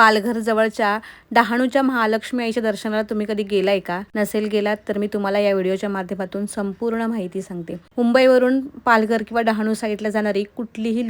पालघर जवळच्या डहाणूच्या महालक्ष्मी आईच्या दर्शनाला तुम्ही कधी गेलाय का? नसेल गेलात तर मी तुम्हाला या व्हिडिओच्या माध्यमातून संपूर्ण माहिती सांगते. मुंबईवरून पालघर किंवा डहाणू साईडला जाणारी कुठलीही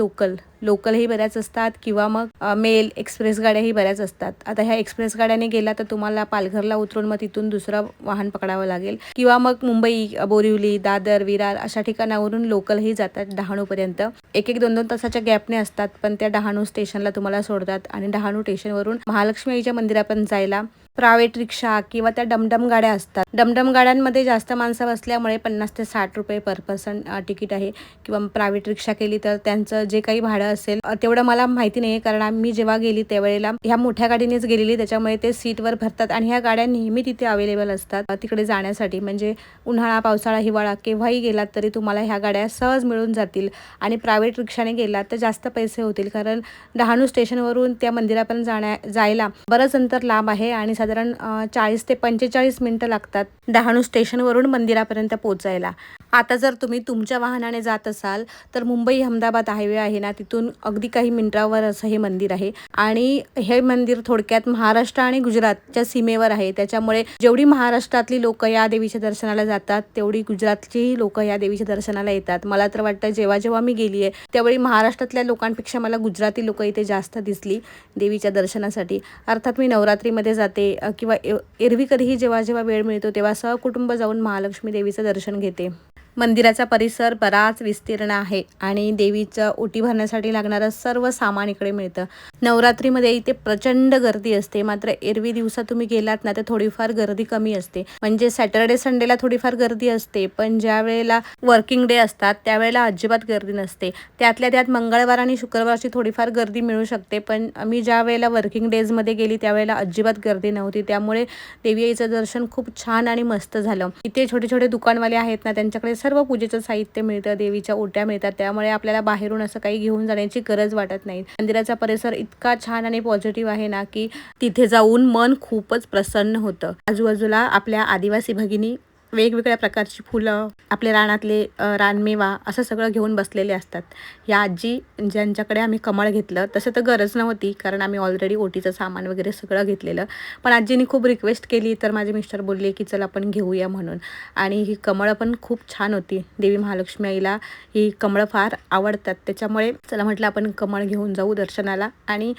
लोकलही बऱ्याच असतात किंवा मग मेल एक्सप्रेस गाड्याही बऱ्याच असतात. आता ह्या एक्सप्रेस गाड्याने गेला तर तुम्हाला पालघरला उतरून मग तिथून दुसरं वाहन पकडावं लागेल किंवा मग मुंबई, बोरिवली, दादर, विरार अशा ठिकाणावरून लोकलही जातात डहाणूपर्यंत. 1-2 तासाच्या गॅपने असतात, पण त्या डहाणू स्टेशनला तुम्हाला सोडतात आणि डहाणू स्टेशनवरून महालक्ष्मी आईच्या मंदिरापर्यंत जायला प्रायव्हेट रिक्षा किंवा त्या डमडम गाड्या असतात. डमडम गाड्यांमध्ये जास्त माणसं बसल्यामुळे 50 ते 60 रुपये पर पर्सन तिकीट आहे किंवा प्रायव्हेट रिक्षा केली तर त्यांचं जे काही भाडं असेल तेवढं मला माहिती नाही, कारण आम्ही जेव्हा गेली त्यावेळेला ह्या मोठ्या गाडीनेच गेलेली, त्याच्यामुळे ते सीटवर भरतात आणि ह्या गाड्या नेहमी तिथे अवेलेबल असतात तिकडे जाण्यासाठी. म्हणजे उन्हाळा, पावसाळा, हिवाळा केव्हाही गेलात तरी तुम्हाला ह्या गाड्या सहज मिळून जातील. आणि प्रायव्हेट रिक्षाने गेलात तर जास्त पैसे होतील, कारण डहाणू स्टेशनवरून त्या मंदिरापर्यंत जायला बरंच अंतर लांब आहे आणि साधारण 40 ते 45 मिनिटं लागतात डहाणू स्टेशनवरून मंदिरापर्यंत पोहोचायला. आता जर तुम्ही तुमच्या वाहनाने जात असाल तर मुंबई अहमदाबाद हायवे आहे ना, तिथून अगदी काही मिनिटावर असं हे मंदिर आहे आणि हे मंदिर थोडक्यात महाराष्ट्र आणि गुजरातच्या सीमेवर आहे. त्याच्यामुळे जेवढी महाराष्ट्रातली लोक या देवीच्या दर्शनाला जातात तेवढी गुजरातचीही लोक या देवीच्या दर्शनाला येतात. मला तर वाटतं जेव्हा मी गेली आहे त्यावेळी महाराष्ट्रातल्या लोकांपेक्षा मला गुजराती लोक इथे जास्त दिसली देवीच्या दर्शनासाठी. अर्थात मी नवरात्रीमध्ये जाते किंवा एरवी कधीही जेव्हा वेळ मिळतो तेव्हा सहकुटुंब जाऊन महालक्ष्मी देवीचं दर्शन घेते. मंदिराचा परिसर बराच विस्तीर्ण आहे आणि देवीचं ओटी भरण्यासाठी लागणारं सर्व सामान इकडे मिळतं. नवरात्रीमध्ये इथे प्रचंड गर्दी असते, मात्र एरवी दिवसा तुम्ही गेलात ना तर थोडीफार गर्दी कमी असते. म्हणजे सॅटर्डे संडेला थोडीफार गर्दी असते, पण ज्या वेळेला वर्किंग डे असतात त्यावेळेला अजिबात गर्दी नसते. त्यातल्या त्यात मंगळवार आणि शुक्रवारची थोडीफार गर्दी मिळू शकते, पण मी ज्या वेळेला वर्किंग डेजमध्ये गेली त्यावेळेला अजिबात गर्दी नव्हती. त्यामुळे देवी आईचं दर्शन खूप छान आणि मस्त झालं. इथे छोटे छोटे दुकानवाले आहेत ना, त्यांच्याकडे सर्व पूजेचं साहित्य मिळतं, देवीच्या ओट्या मिळतात, त्यामुळे आपल्याला बाहेरून असं काही घेऊन जाण्याची गरज वाटत नाही. मंदिराचा परिसर इतका छान आणि पॉझिटिव्ह आहे ना की तिथे जाऊन मन खूपच प्रसन्न होतं. आजूबाजूला आपल्या आदिवासी भगिनी वेगवेगळ्या प्रकारची फुलं, आपले रानातले रानमेवा असं सगळं घेऊन बसलेले असतात. या आजी ज्यांच्याकडे आम्ही कमळ घेतलं, तसं तर गरज नव्हती कारण आम्ही ऑलरेडी ओटीचं सामान वगैरे सगळं घेतलेलं, पण आजीनी खूप रिक्वेस्ट केली तर माझे मिस्टर बोलले की चल आपण घेऊया म्हणून. आणि ही कमळं पण खूप छान होती. देवी महालक्ष्मी आईला ही कमळं फार आवडतात, त्याच्यामुळे चला म्हटलं आपण कमळ घेऊन जाऊ दर्शनाला. आणि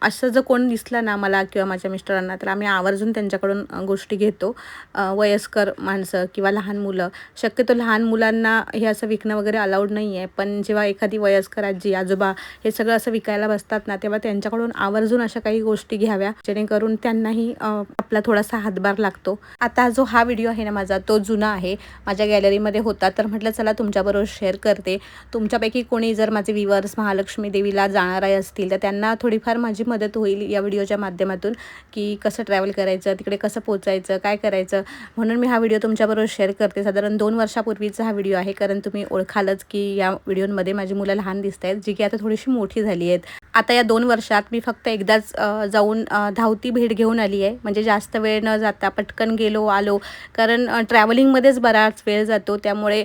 असं जर कोण दिसलं ना मला किंवा माझ्या मिस्टरांना तर आम्ही आवर्जून त्यांच्याकडून गोष्टी घेतो. वयस्कर माणसं किंवा लहान मुलं, शक्यतो लहान मुलांना हे असं विकणं वगैरे अलाउड नाही आहे, पण जेव्हा एखादी वयस्कर आजी आजोबा हे सगळं असं विकायला बसतात ना तेव्हा त्यांच्याकडून आवर्जून अशा काही गोष्टी घ्याव्या जेणेकरून त्यांनाही आपला थोडासा हातभार लागतो. आता जो हा व्हिडिओ आहे ना माझा तो जुना आहे, माझ्या गॅलरीमध्ये होता, तर म्हटलं चला तुमच्याबरोबर शेअर करते. तुमच्यापैकी कोणी जर माझे व्ह्यूअर्स महालक्ष्मी देवीला जाणार आहे असतील तर त्यांना थोडीफार माझी मदत होईल या व्हिडिओच्या माध्यमातून की कसं ट्रॅव्हल करायचं, तिकडे कसं पोचायचं, काय करायचं. म्हणून मी हा व्हिडिओ तुमच्याबरोबर शेअर करते. साधारण 2 वर्षापूर्वीचा हा व्हिडिओ आहे, कारण तुम्ही ओळखालच की या व्हिडिओमध्ये माझी मुलं लहान दिसत आहेत, जी की आता थोडीशी मोठी झाली आहेत. आता या 2 वर्षात मी फक्त एकदाच जाऊन धावती भेट घेऊन आली आहे. म्हणजे जास्त वेळ न जाता पटकन गेलो आलो, कारण ट्रॅव्हलिंगमध्येच बराच वेळ जातो, त्यामुळे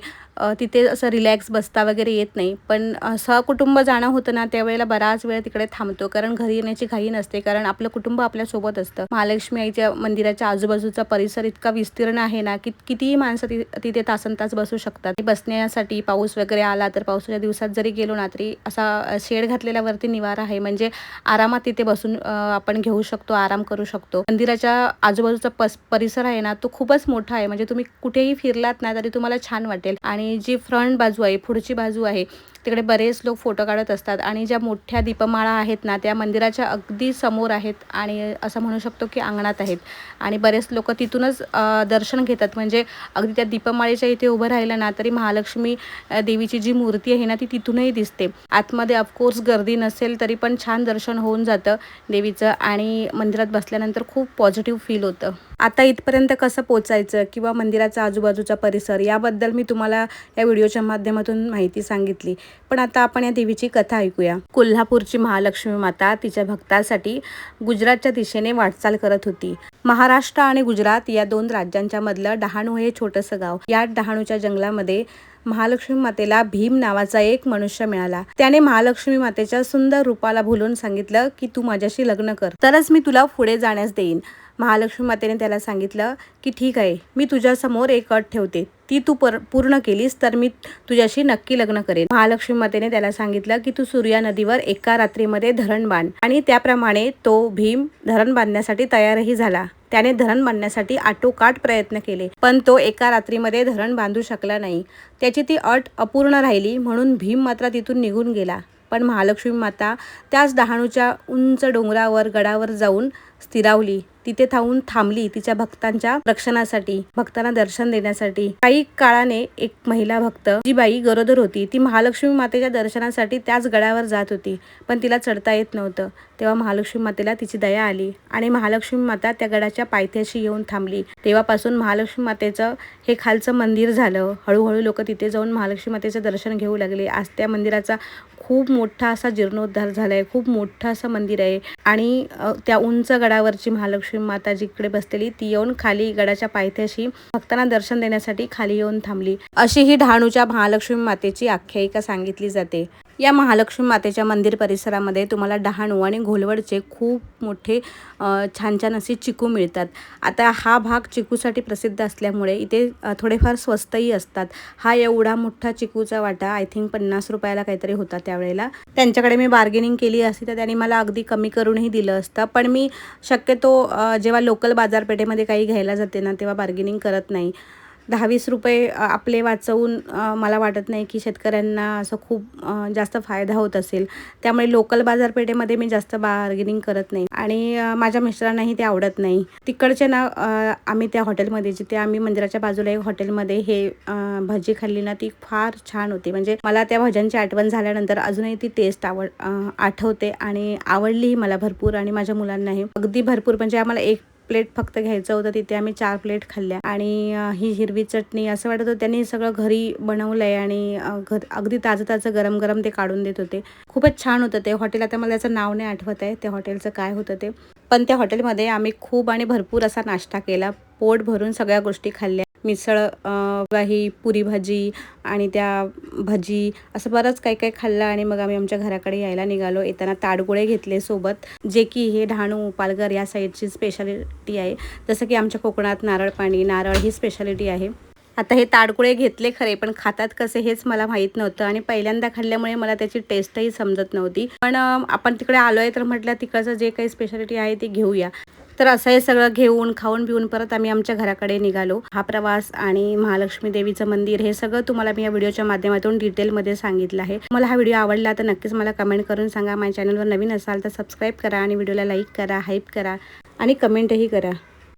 तिथे असं रिलॅक्स बसता वगैरे येत नाही. पण सहकुटुंब जाणं होतं ना त्यावेळेला बराच वेळ तिकडे थांबतो, कारण घरी येण्याची घाई नसते, कारण आपलं कुटुंब आपल्यासोबत असतं. महालक्ष्मी आईच्या मंदिराच्या आजूबाजूचा परिसर इतका विस्तीर्ण आहे ना की कितीही माणसं तिथे तासनतास बसू शकतात. बसण्यासाठी पाऊस वगैरे आला तर पावसाच्या दिवसात जरी गेलो ना तरी असा शेड घातलेल्यावरती निवारा आहे, म्हणजे आरामात तिथे बसून आपण घेऊ शकतो, आराम करू शकतो. मंदिराच्या आजूबाजूचा परिसर आहे ना तो खूपच मोठा आहे, म्हणजे तुम्ही कुठेही फिरलात ना तरी तुम्हाला छान वाटेल. आणि जी फ्रंट बाजू आहे, पुढची बाजू आहे, तिकडे बरेच लोक फोटो काढत असतात. आणि ज्या मोठ्या दीपमाळा आहेत ना त्या मंदिराच्या अगदी समोर आहेत आणि असं म्हणू शकतो की अंगणात आहेत. आणि बरेच लोक तिथूनच दर्शन घेतात, म्हणजे अगदी त्या दीपमाळेच्या इथे उभं राहिलं ना तरी महालक्ष्मी देवीची जी मूर्ती आहे ना ती तिथूनही दिसते. आतमध्ये ऑफकोर्स गर्दी नसेल तरी पण छान दर्शन होऊन जातं देवीचं आणि मंदिरात बसल्यानंतर खूप पॉझिटिव्ह फील होतं. आता इथपर्यंत कसं पोचायचं किंवा मंदिराचा आजूबाजूचा परिसर याबद्दल मी तुम्हाला या व्हिडिओच्या माध्यमातून माहिती सांगितली, पण आता आपण या देवीची कथा ऐकूया. कोल्हापूरची महालक्ष्मी माता तिच्या भक्तांसाठी गुजरातच्या दिशेने वाटचाल करत होती. महाराष्ट्र आणि गुजरात या 2 राज्यांच्या मधलं डहाणू हे छोटंसं गाव. या डहाणूच्या जंगलामध्ये महालक्ष्मी मातेला भीम नावाचा एक मनुष्य मिळाला. त्याने महालक्ष्मी मातेच्या सुंदर रूपाला भुलून सांगितलं की तू माझ्याशी लग्न कर, तरच मी तुला पुढे जाण्यास देईन. महालक्ष्मी मातेने त्याला सांगितलं की ठीक आहे, मी तुझ्यासमोर एक अट ठेवते, ती तू पूर्ण केलीस तर मी तुझ्याशी नक्की लग्न करेन. महालक्ष्मी मातेने त्याला सांगितलं की तू सूर्या नदीवर एका रात्रीमध्ये धरण बांध. आणि त्याप्रमाणे तो भीम धरण बांधण्यासाठी तयारही झाला. त्याने धरण बांधण्यासाठी आटोकाट प्रयत्न केले, पण तो एका रात्रीमध्ये धरण बांधू शकला नाही. त्याची ती अट अपूर्ण राहिली, म्हणून भीम मात्र तिथून निघून गेला. पण महालक्ष्मी माता त्याच डहाणूच्या उंच डोंगरावर गडावर जाऊन स्थिरावली. तिथे थांबली तिच्या भक्तांच्या रक्षणासाठी, भक्तांना दर्शन देण्यासाठी. काही काळाने एक महिला भक्त, जी बाई गरोदर होती, ती महालक्ष्मी मातेच्या दर्शनासाठी त्याच गडावर जात होती, पण तिला चढता येत नव्हतं. तेव्हा महालक्ष्मी मातेला तिची दया आली आणि महालक्ष्मी माता त्या गडाच्या पायथ्याशी येऊन थांबली. तेव्हापासून महालक्ष्मी मातेचं हे खालचं मंदिर झालं. हळूहळू लोक तिथे जाऊन महालक्ष्मी मातेचं दर्शन घेऊ लागले. आज त्या मंदिराचा खूप मोठा असा जीर्णोद्धार झालाय, खूप मोठं असं मंदिर आहे. आणि त्या उंच गडावरची महालक्ष्मी माता जिकडे बसलेली, ती येऊन खाली गडाच्या पायथ्याशी भक्तांना दर्शन देण्यासाठी खाली येऊन थांबली. अशी ही डहाणूच्या महालक्ष्मी मातेची आख्यायिका सांगितली जाते. या महालक्ष्मी मातेच्या मंदिर परिसरामध्ये तुम्हाला डहाणू आणि घोलवडचे खूप मोठे छान छान असे चिकू मिळतात. आता हा भाग चिकूसाठी प्रसिद्ध असल्यामुळे इथे थोडेफार स्वस्तही असतात. हा एवढा मोठा चिकूचा वाटा आय थिंक 50 रुपयाला काहीतरी होता त्यावेळेला. त्यांच्याकडे मी बार्गेनिंग केली असती तर त्यांनी मला अगदी कमी करूनही दिलं असतं, पण मी शक्यतो जेव्हा लोकल बाजारपेठेमध्ये काही घ्यायला जाते ना, तेव्हा बार्गेनिंग करत नाही. 10-20 रुपये आपले वाचवून मला वाटत नाही की शेतकऱ्यांना असं खूप जास्त फायदा होत असेल. त्यामुळे लोकल बाजारपेठेमध्ये मी जास्त बार्गेनिंग करत नाही आणि माझ्या मिस्टरांनाही ते आवडत नाही. तिकडचे ना आम्ही त्या हॉटेलमध्ये, जिथे आम्ही मंदिराच्या बाजूला एक हॉटेलमध्ये हे भजी खाल्ली ना, ती फार छान होती. म्हणजे मला त्या भज्यांची आठवण झाल्यानंतर अजूनही ती टेस्ट आठवते आणि आवडलीही मला भरपूर आणि माझ्या मुलांनाही अगदी भरपूर. म्हणजे आम्हाला एक प्लेट फक्त घ्यायचं होतं, तिथे आम्ही 4 प्लेट खाल्ल्या. आणि ही हिरवी चटणी, असं वाटत होतं त्यांनी सगळं घरी बनवलं आहे आणि अगदी ताजं गरम गरम ते काढून देत होते. खूपच छान होतं ते हॉटेल. आता मला त्याचं नाव नाही आठवत आहे त्या हॉटेलचं काय होतं ते, पण त्या हॉटेलमध्ये आम्ही खूप आणि भरपूर असा नाश्ता केला. पोट भरून सगळ्या गोष्टी खाल्ल्या. मिसळ, ही पुरी भाजी आणि त्या भजी, असं बरंच काही काही खाल्लं आणि मग आम्ही आमच्या घराकडे यायला निघालो. येताना ताडगोळे घेतले सोबत, जे की हे डहाणू पालघर या साईडची स्पेशालिटी आहे. जसं की आमच्या कोकणात नारळ पाणी, नारळ ही स्पेशालिटी आहे. आता हे ताडगोळे घेतले खरे, पण खातात कसे हेच मला माहीत नव्हतं आणि पहिल्यांदा खाल्ल्यामुळे मला त्याची टेस्टही समजत नव्हती. पण आपण तिकडे आलो आहे तर म्हटलं तिकडचं जे काही स्पेशालिटी आहे ते घेऊया. तर असं हे सगळं घेऊन खाऊन पिऊन परत आम्ही आमच्या घराकडे निघालो. हा प्रवास आणि महालक्ष्मी देवीचं मंदिर हे सगळं तुम्हाला मी या व्हिडिओच्या माध्यमातून डिटेलमध्ये सांगितलं आहे. मला हा व्हिडिओ आवडला तर नक्कीच मला कमेंट करून सांगा. माझ्या चॅनलवर नवीन असाल तर सबस्क्राईब करा आणि व्हिडिओला लाईक करा, हाईप करा आणि कमेंटही करा.